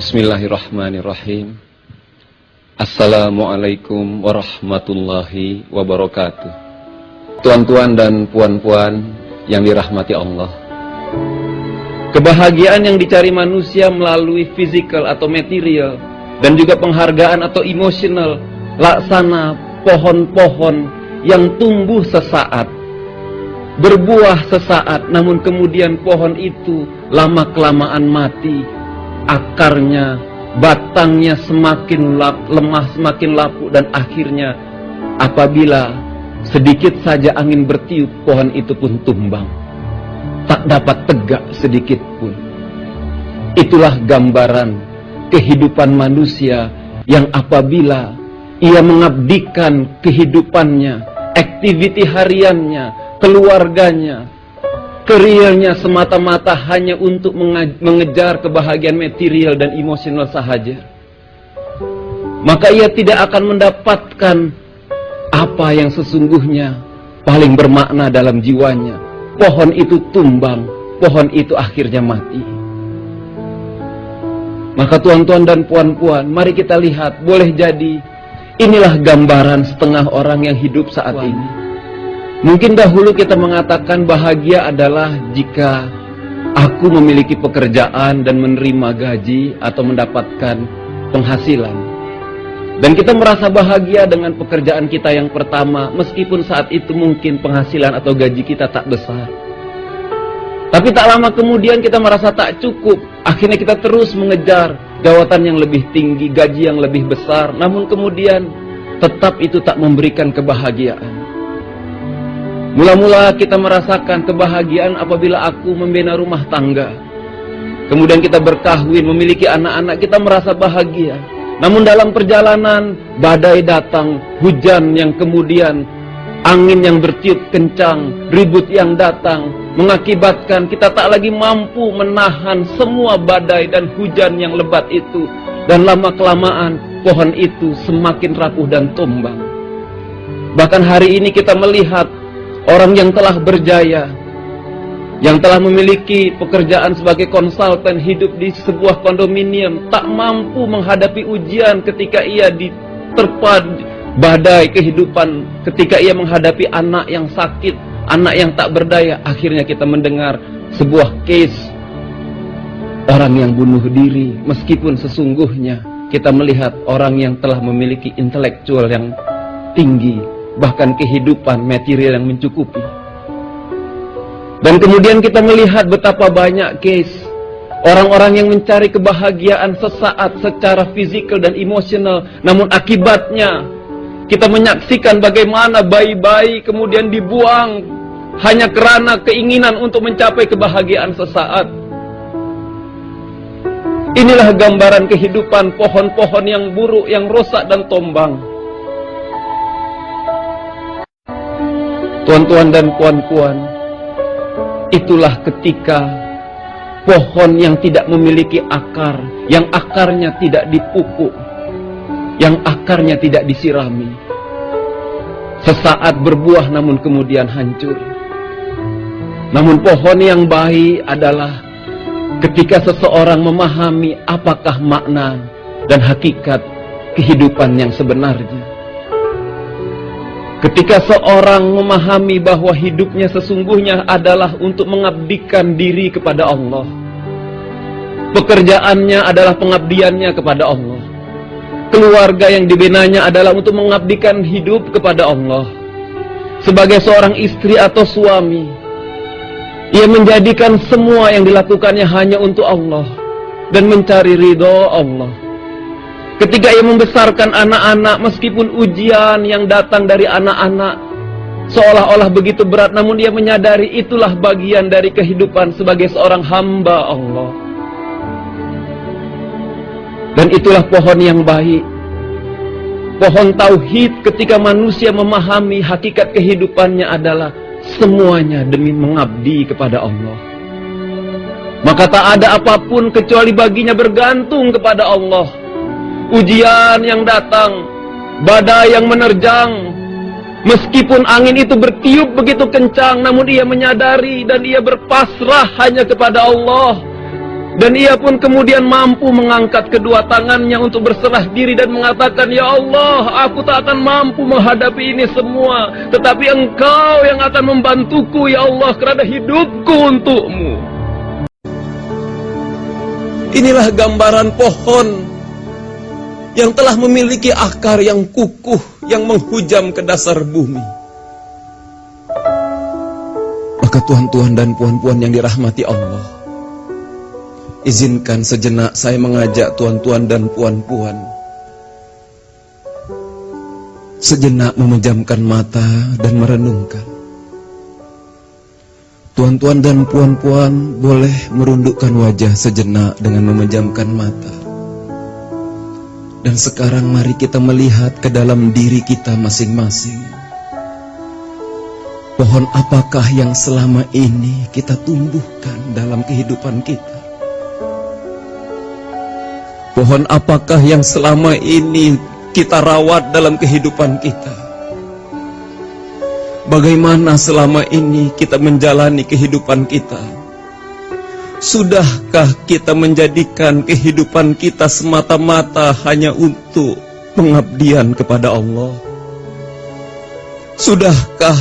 Bismillahirrahmanirrahim. Assalamualaikum warahmatullahi wabarakatuh. Tuan-tuan dan puan-puan yang dirahmati Allah, kebahagiaan yang dicari manusia melalui fisikal atau material dan juga penghargaan atau emosional laksana pohon-pohon yang tumbuh sesaat, berbuah sesaat, namun kemudian pohon itu lama-kelamaan mati, akarnya, batangnya semakin lemah, semakin lapuk, dan akhirnya apabila sedikit saja angin bertiup, pohon itu pun tumbang, tak dapat tegak sedikit pun. Itulah gambaran kehidupan manusia yang apabila ia mengabdikan kehidupannya, aktiviti hariannya, keluarganya, karirnya semata-mata hanya untuk mengejar kebahagiaan material dan emosional sahaja, maka ia tidak akan mendapatkan apa yang sesungguhnya paling bermakna dalam jiwanya. Pohon itu tumbang, pohon itu akhirnya mati. Maka tuan-tuan dan puan-puan, mari kita lihat, boleh jadi inilah gambaran setengah orang yang hidup saat ini. Mungkin dahulu kita mengatakan bahagia adalah jika aku memiliki pekerjaan dan menerima gaji atau mendapatkan penghasilan. Dan kita merasa bahagia dengan pekerjaan kita yang pertama, meskipun saat itu mungkin penghasilan atau gaji kita tak besar. Tapi tak lama kemudian kita merasa tak cukup. Akhirnya kita terus mengejar jawatan yang lebih tinggi, gaji yang lebih besar. Namun kemudian tetap itu tak memberikan kebahagiaan. Mula-mula kita merasakan kebahagiaan apabila aku membina rumah tangga. Kemudian kita berkahwin, memiliki anak-anak, kita merasa bahagia. Namun dalam perjalanan, badai datang, hujan yang kemudian, angin yang bertiup kencang, ribut yang datang, mengakibatkan kita tak lagi mampu menahan semua badai dan hujan yang lebat itu. Dan lama-kelamaan, pohon itu semakin rapuh dan tumbang. Bahkan hari ini kita melihat orang yang telah berjaya, yang telah memiliki pekerjaan sebagai konsultan, hidup di sebuah kondominium, tak mampu menghadapi ujian ketika ia diterpa badai kehidupan, ketika ia menghadapi anak yang sakit, anak yang tak berdaya. Akhirnya kita mendengar sebuah case orang yang bunuh diri, meskipun sesungguhnya kita melihat orang yang telah memiliki intelektual yang tinggi, bahkan kehidupan material yang mencukupi. Dan kemudian kita melihat betapa banyak case orang-orang yang mencari kebahagiaan sesaat secara fisikal dan emosional, namun akibatnya kita menyaksikan bagaimana bayi-bayi kemudian dibuang hanya karena keinginan untuk mencapai kebahagiaan sesaat. Inilah gambaran kehidupan pohon-pohon yang buruk, yang rusak dan tumbang. Tuan-tuan dan puan-puan, itulah ketika pohon yang tidak memiliki akar, yang akarnya tidak dipupuk, yang akarnya tidak disirami, sesaat berbuah namun kemudian hancur. Namun pohon yang baik adalah ketika seseorang memahami apakah makna dan hakikat kehidupan yang sebenarnya. Ketika seorang memahami bahwa hidupnya sesungguhnya adalah untuk mengabdikan diri kepada Allah. Pekerjaannya adalah pengabdiannya kepada Allah. Keluarga yang dibinanya adalah untuk mengabdikan hidup kepada Allah. Sebagai seorang istri atau suami, ia menjadikan semua yang dilakukannya hanya untuk Allah dan mencari ridho Allah. Ketika ia membesarkan anak-anak, meskipun ujian yang datang dari anak-anak seolah-olah begitu berat, namun dia menyadari itulah bagian dari kehidupan sebagai seorang hamba Allah. Dan itulah pohon yang baik, pohon tauhid, ketika manusia memahami hakikat kehidupannya adalah semuanya demi mengabdi kepada Allah. Maka tak ada apapun kecuali baginya bergantung kepada Allah. Ujian yang datang, badai yang menerjang, meskipun angin itu bertiup begitu kencang, namun ia menyadari dan ia berpasrah hanya kepada Allah. Dan ia pun kemudian mampu mengangkat kedua tangannya untuk berserah diri dan mengatakan, "Ya Allah, aku tak akan mampu menghadapi ini semua, tetapi Engkau yang akan membantuku, ya Allah, kerana hidupku untuk-Mu." Inilah gambaran pohon yang telah memiliki akar yang kukuh, yang menghujam ke dasar bumi. Maka tuan-tuan dan puan-puan yang dirahmati Allah, izinkan sejenak saya mengajak tuan-tuan dan puan-puan sejenak memejamkan mata dan merenungkan. Tuan-tuan dan puan-puan boleh merundukkan wajah sejenak dengan memejamkan mata. Dan sekarang mari kita melihat ke dalam diri kita masing-masing. Pohon apakah yang selama ini kita tumbuhkan dalam kehidupan kita? Pohon apakah yang selama ini kita rawat dalam kehidupan kita? Bagaimana selama ini kita menjalani kehidupan kita? Sudahkah kita menjadikan kehidupan kita semata-mata hanya untuk pengabdian kepada Allah? Sudahkah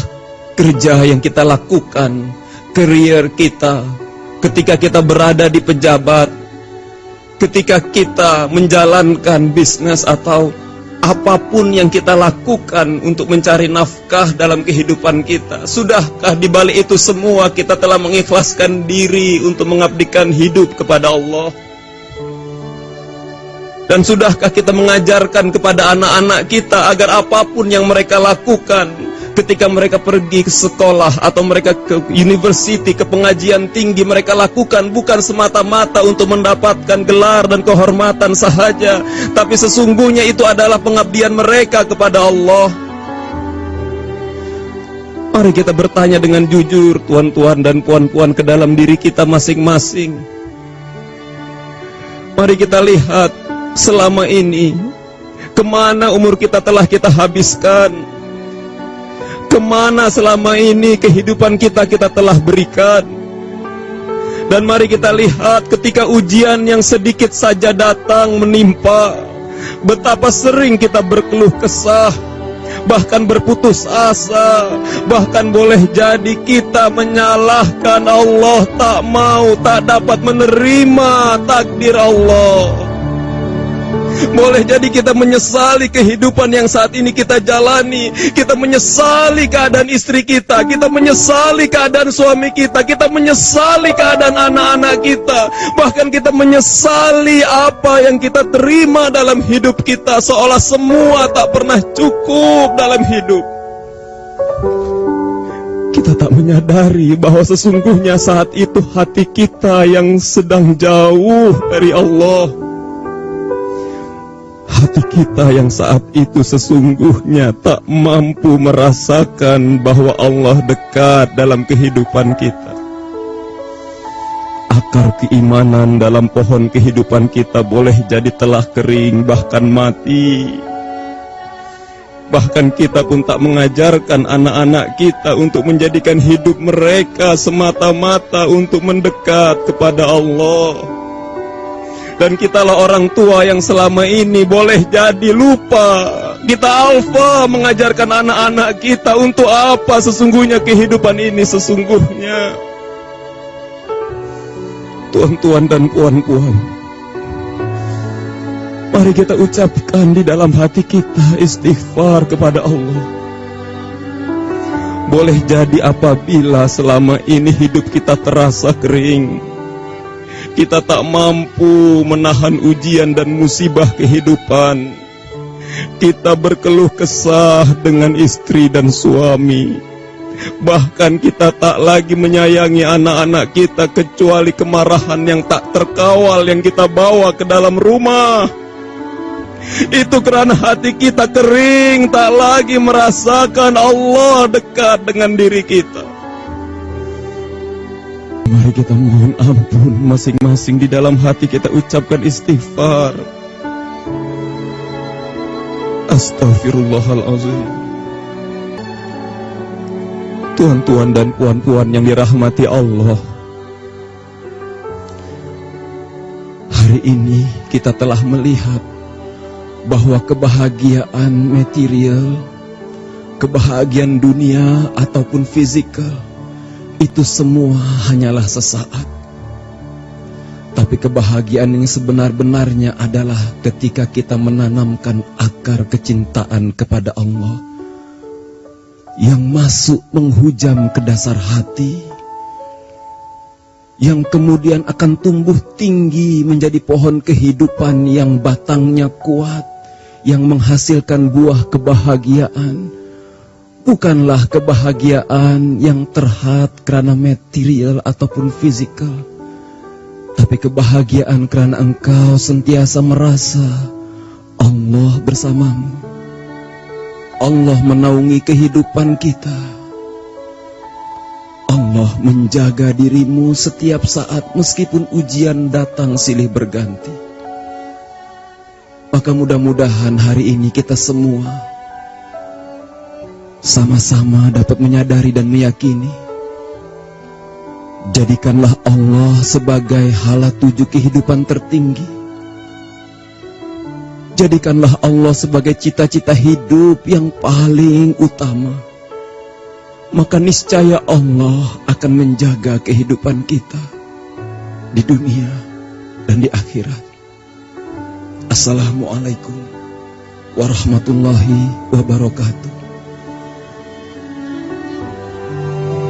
kerja yang kita lakukan, karier kita, ketika kita berada di pejabat, ketika kita menjalankan bisnis atau apapun yang kita lakukan untuk mencari nafkah dalam kehidupan kita, sudahkah di balik itu semua kita telah mengikhlaskan diri untuk mengabdikan hidup kepada Allah? Dan sudahkah kita mengajarkan kepada anak-anak kita agar apapun yang mereka lakukan ketika mereka pergi ke sekolah atau mereka ke university, ke pengajian tinggi, mereka lakukan bukan semata-mata untuk mendapatkan gelar dan kehormatan sahaja, tapi sesungguhnya itu adalah pengabdian mereka kepada Allah. Mari kita bertanya dengan jujur, tuan-tuan dan puan-puan, ke dalam diri kita masing-masing. Mari kita lihat selama ini kemana umur kita telah kita habiskan. Kemana selama ini kehidupan kita telah berikan. Dan mari kita lihat ketika ujian yang sedikit saja datang menimpa, betapa sering kita berkeluh kesah, bahkan berputus asa, bahkan boleh jadi kita menyalahkan Allah, tak mau, tak dapat menerima takdir Allah. Boleh jadi kita menyesali kehidupan yang saat ini kita jalani. Kita menyesali keadaan istri kita, kita menyesali keadaan suami kita, kita menyesali keadaan anak-anak kita. Bahkan kita menyesali apa yang kita terima dalam hidup kita, seolah semua tak pernah cukup dalam hidup. Kita tak menyadari bahwa sesungguhnya saat itu hati kita yang sedang jauh dari Allah. Hati kita yang saat itu sesungguhnya tak mampu merasakan bahwa Allah dekat dalam kehidupan kita. Akar keimanan dalam pohon kehidupan kita boleh jadi telah kering, bahkan mati. Bahkan kita pun tak mengajarkan anak-anak kita untuk menjadikan hidup mereka semata-mata untuk mendekat kepada Allah. Dan kitalah orang tua yang selama ini boleh jadi lupa. Kita alfa mengajarkan anak-anak kita untuk apa sesungguhnya kehidupan ini sesungguhnya. Tuan-tuan dan puan-puan, mari kita ucapkan di dalam hati kita istighfar kepada Allah. Boleh jadi apabila selama ini hidup kita terasa kering, kita tak mampu menahan ujian dan musibah kehidupan. Kita berkeluh kesah dengan istri dan suami. Bahkan kita tak lagi menyayangi anak-anak kita kecuali kemarahan yang tak terkawal yang kita bawa ke dalam rumah. Itu karena hati kita kering, tak lagi merasakan Allah dekat dengan diri kita. Mari kita mohon ampun masing-masing di dalam hati, kita ucapkan istighfar. Astaghfirullahalazim. Tuan-tuan dan puan-puan yang dirahmati Allah, Hari ini kita telah melihat bahwa kebahagiaan material, kebahagiaan dunia ataupun fisikal, itu semua hanyalah sesaat. Tapi kebahagiaan yang sebenar-benarnya adalah ketika kita menanamkan akar kecintaan kepada Allah yang masuk menghujam ke dasar hati, yang kemudian akan tumbuh tinggi menjadi pohon kehidupan yang batangnya kuat, yang menghasilkan buah kebahagiaan. Bukanlah kebahagiaan yang terhad karena material ataupun fisikal, tapi kebahagiaan karena engkau sentiasa merasa Allah bersamamu. Allah menaungi kehidupan kita. Allah menjaga dirimu setiap saat meskipun ujian datang silih berganti. Maka mudah-mudahan hari ini kita semua sama-sama dapat menyadari dan meyakini, jadikanlah Allah sebagai hala tuju kehidupan tertinggi. Jadikanlah Allah sebagai cita-cita hidup yang paling utama. Maka niscaya Allah akan menjaga kehidupan kita di dunia dan di akhirat. Assalamualaikum warahmatullahi wabarakatuh.